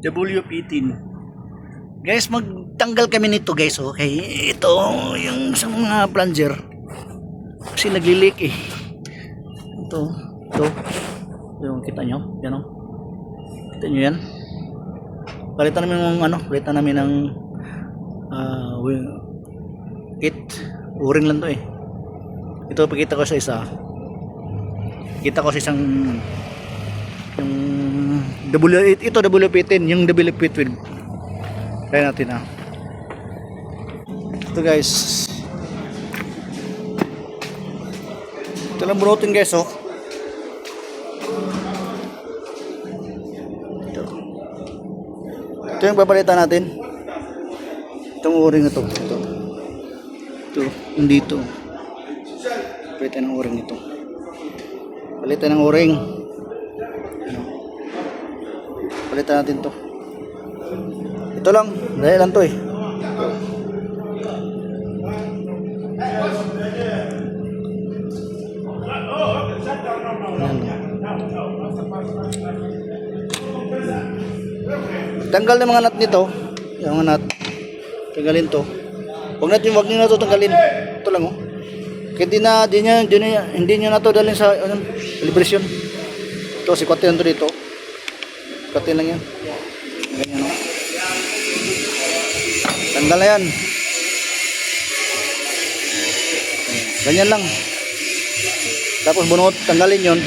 WP10. Guys, magtanggal kami nito guys. Okay, ito yung sa mga plunger kasi naglilik eh. Ito yung kita nyo yan, kita nyo yan. Palitan namin ng palitan namin ng o-ring lang to eh. Ito pakita ko sa isa, kita ko sa isang yung ito WP10, yung WP12. Try natin ito guys, ito lang bunutin guys ito yung papalitan natin, itong o-ring ito hindi ito palitan ng o-ring ito, palitan ng o-ring, palitan natin ito lang, dahil lang to eh. Tanggal ng mga nut nito, yung mga nut, tanggalin to. Wag niyo na to tanggalin. Ito lang kaya hindi niya na to dalhin sa calibration. Ito si kutin to dito. Kutin lang yan. Ganyan tanggal na yan. Ganyan lang. Tapos bunot, tanggalin yon.